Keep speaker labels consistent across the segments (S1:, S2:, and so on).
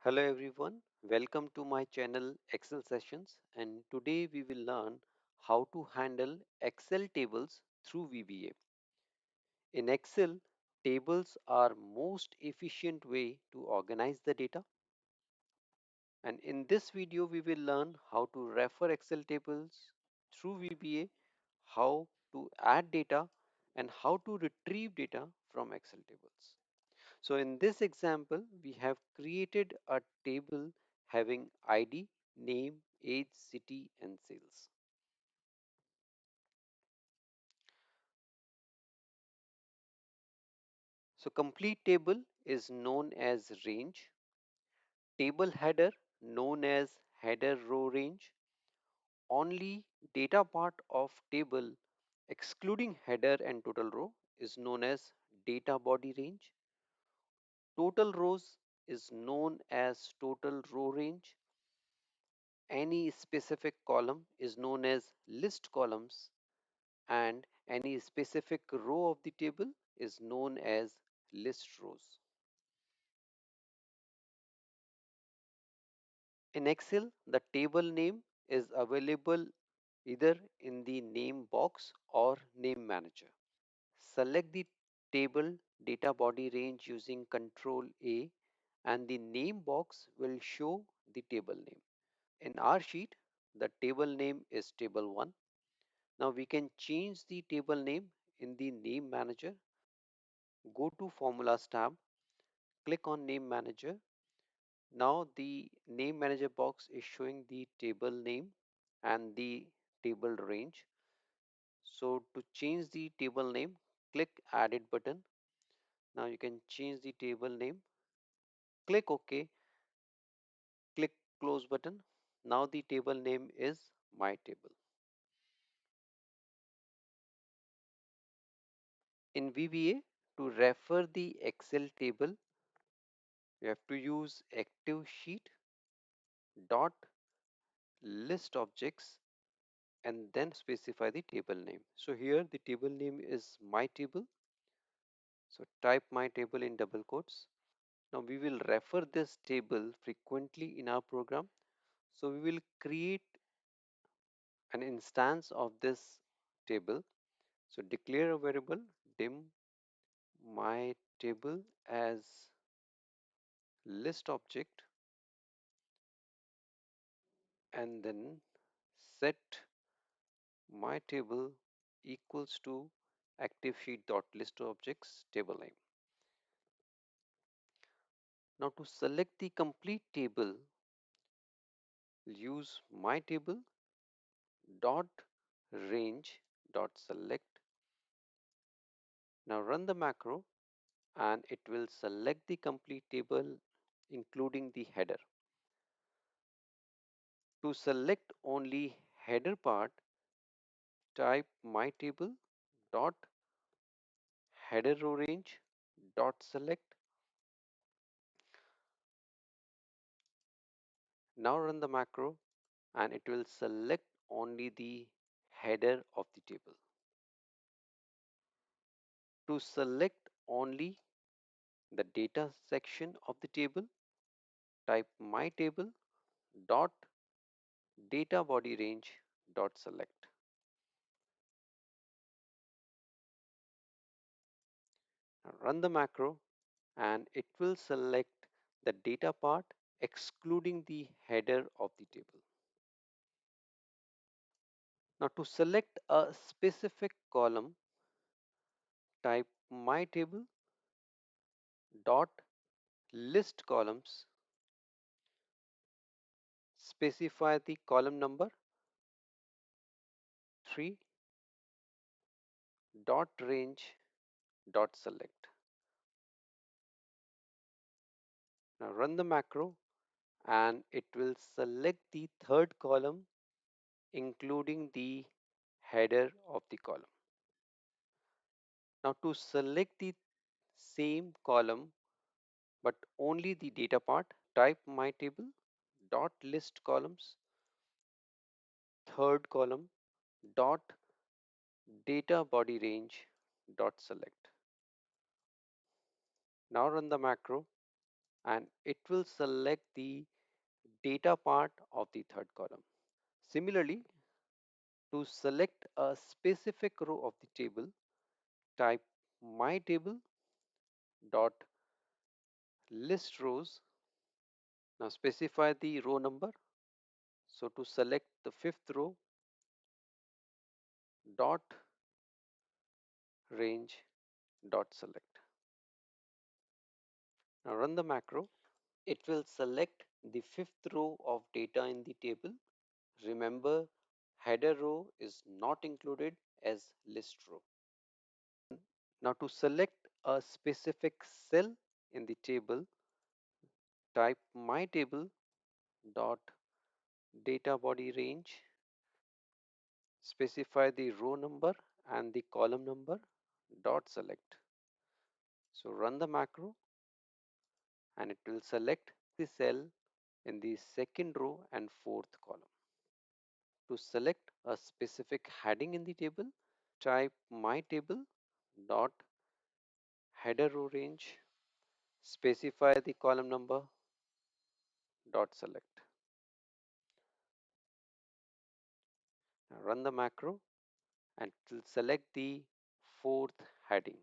S1: Hello everyone, welcome to my channel Excel Sessions, and today we will learn how to handle Excel tables through VBA. In Excel, tables are most efficient way to organize the data, and in this video we will learn how to refer Excel tables through VBA, how to add data, and how to retrieve data from Excel tables. So in this example, we have created a table having ID, name, age, city, and sales. So complete table is known as range, table header known as header row range, only data part of table excluding header and total row is known as data body range, total rows is known as total row range, any specific column is known as list columns, and any specific row of the table is known as list rows. In Excel, the table name is available either in the name box or name manager. Select the table data body range using Control A and the name box will show the table name. In our sheet, the table name is table 1. Now we can change the table name in the name manager. Go to formulas tab, click on name manager. Now the name manager box is showing the table name and the table range. So to change the table name, click edit button. Now you can change the table name, click OK, click close button. Now the table name is my table. In VBA, to refer the Excel table, you have to use active sheet dot list objects and then specify the table name. So here the table name is my table. So type my table in double quotes. Now we will refer this table frequently in our program. So we will create an instance of this table. So declare a variable dim my table as list object and then set my table equals to active sheet dot list objects table name. Now to select the complete table, use my table dot range dot select. Now run the macro and it will select the complete table including the header. To select only header part, type my table dot header row range dot select. Now run the macro and it will select only the header of the table. To select only the data section of the table, type my table dot data body range dot select. Now run the macro and it will select the data part excluding the header of the table. Now to select a specific column, type my table dot list columns, specify the column number 3 dot range dot select. Now run the macro and it will select the third column including the header of the column. Now to select the same column but only the data part, type my table dot list columns third column dot data body range dot select. Now run the macro and it will select the data part of the third column. Similarly, to select a specific row of the table, type my table dot list rows. Now specify the row number. So to select the fifth row, dot range dot select. Now run the macro. It will select the fifth row of data in the table. Remember, header row is not included as list row. Now to select a specific cell in the table, type my table dot data body range, specify the row number and the column number, dot select. So run the macro and it will select the cell in the second row and fourth column. To select a specific heading in the table, type my table dot header row range, specify the column number, dot select. Now run the macro and it will select the fourth heading.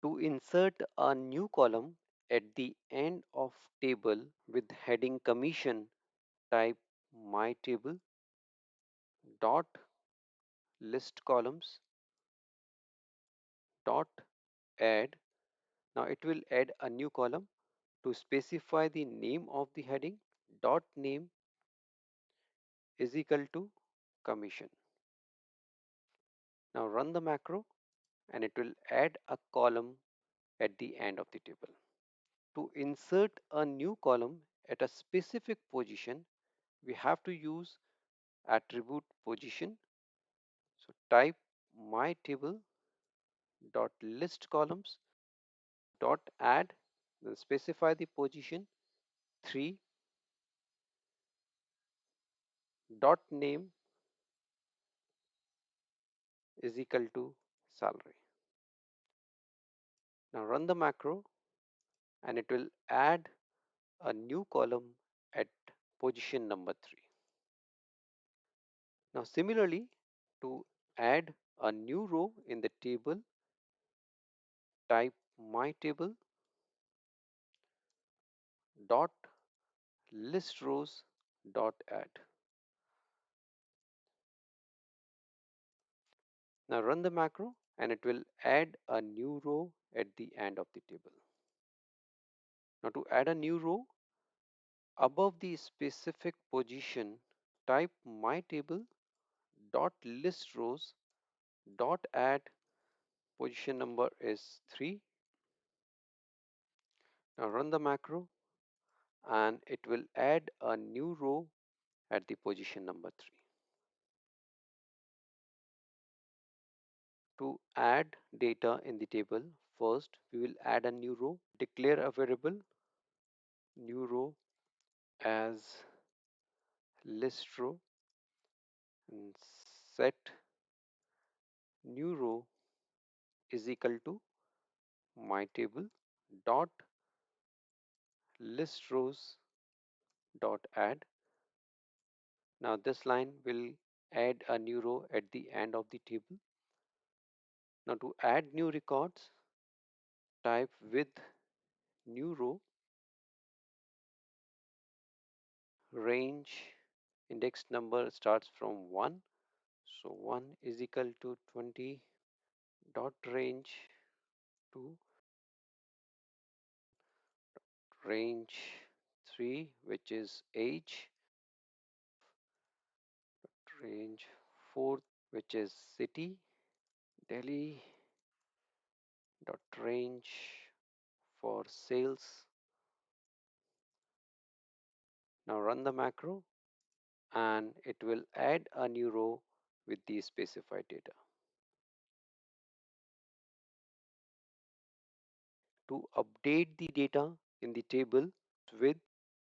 S1: To insert a new column at the end of table with heading commission, type my table dot list columns dot add. Now it will add a new column. To specify the name of the heading, dot name is equal to commission. Now run the macro and it will add a column at the end of the table. To insert a new column at a specific position, we have to use attribute position. So type my table dot list columns dot add, then specify the position 3 dot name is equal to salary. Now run the macro and it will add a new column at position number 3. Now similarly, to add a new row in the table, type my table dot list rows dot add. Now run the macro and it will add a new row at the end of the table. Now to add a new row above the specific position, type my table dot list rows dot add, position number is 3. Now run the macro and it will add a new row at the position number 3. To add data in the table, first we will add a new row, declare a variable new row as list row and set new row is equal to my table dot list rows dot add. Now this line will add a new row at the end of the table. Now to add new records, type with new row range, index number starts from 1, so 1 is equal to 20 dot range to range 3, which is age, range 4, which is city Delhi, dot range for sales. Now run the macro and it will add a new row with the specified data. To update the data in the table with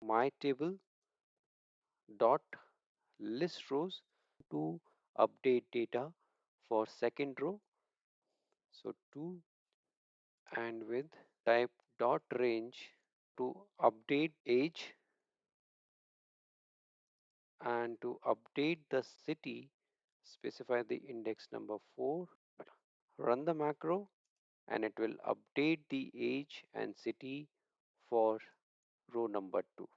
S1: my table dot list rows, to update data for second row, So to and with type dot range to update age, and to update the city specify the index number 4. Run the macro and it will update the age and city for row number 2.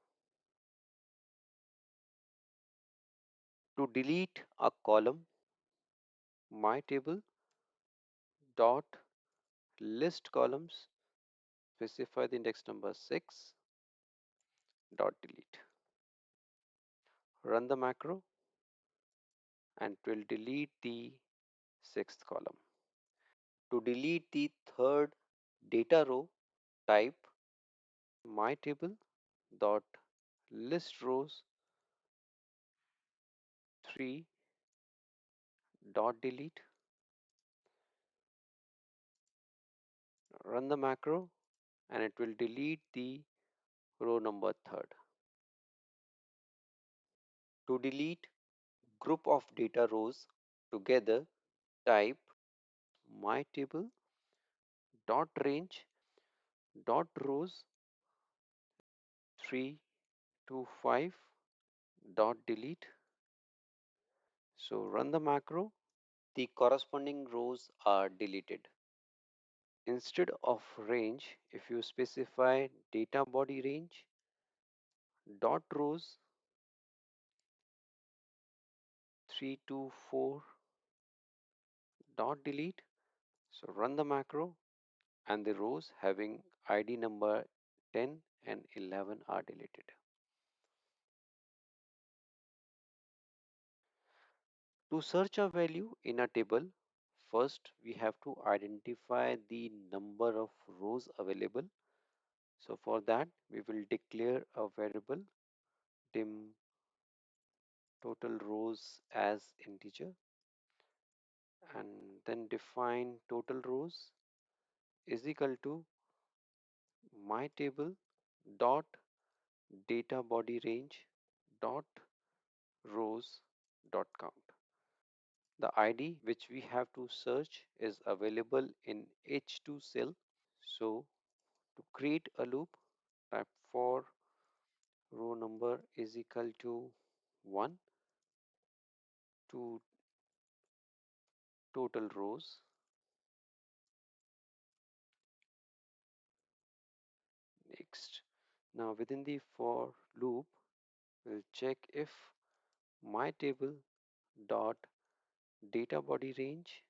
S1: To delete a column, my table dot list columns, specify the index number 6 dot delete. Run the macro and it will delete the 6th column. To delete the third data row, type my table dot list rows 3 dot delete. Run the macro and it will delete the row number 3rd. To delete group of data rows together, type my table dot range dot rows 3 to 5 dot delete. So run the macro, the corresponding rows are deleted. Instead of range, if you specify data body range dot rows 3 to 4 dot delete, so run the macro and the rows having ID number 10 and 11 are deleted. To search a value in a table, first we have to identify the number of rows available. So for that, we will declare a variable dim total rows as integer, and then define total rows is equal to my table dot data body range dot rows dot count. The ID which we have to search is available in H2 cell. So to create a loop, type for row number is equal to 1 to total rows. Next, now within the for loop, we'll check if my table dot data body range,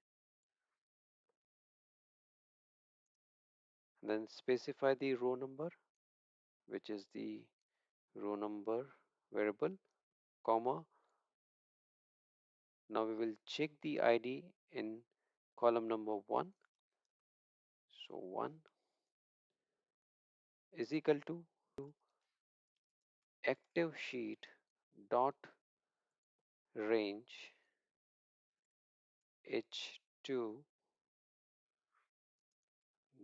S1: and then specify the row number, which is the row number variable, comma. Now we will check the ID in column number 1. So 1 is equal to active sheet dot range h2,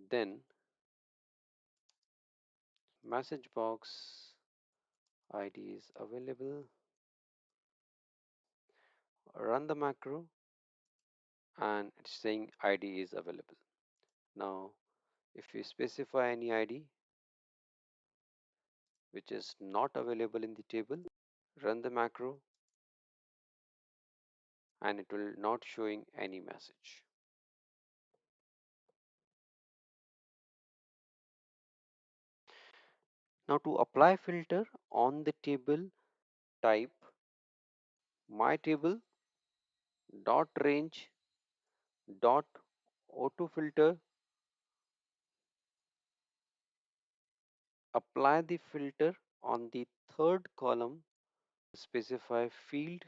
S1: then message box id is available. Run the macro and it's saying id is available. Now if we specify any id which is not available in the table, run the macro and it will not showing any message. Now to apply filter on the table, type my table dot range dot auto filter. Apply the filter on the third column. Specify field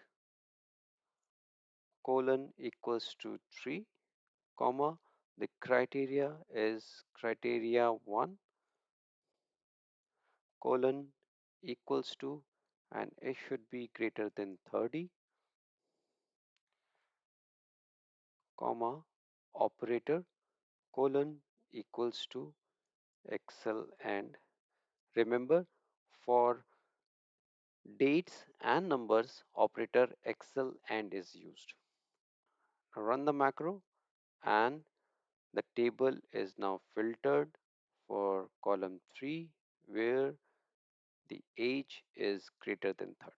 S1: colon equals to 3, comma, the criteria is criteria 1 colon equals to, and it should be greater than 30, comma, operator colon equals to excel and. Remember, for dates and numbers operator excel and is used. Run the macro and The table is now filtered for column 3 where the age is greater than 30.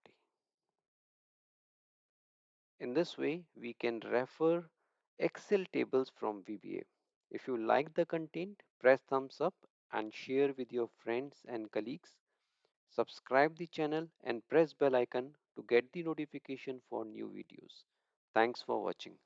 S1: In this way, we can refer Excel tables from VBA. If you like the content, press thumbs up and share with your friends and colleagues. Subscribe the channel and press bell icon to get the notification for new videos. Thanks for watching.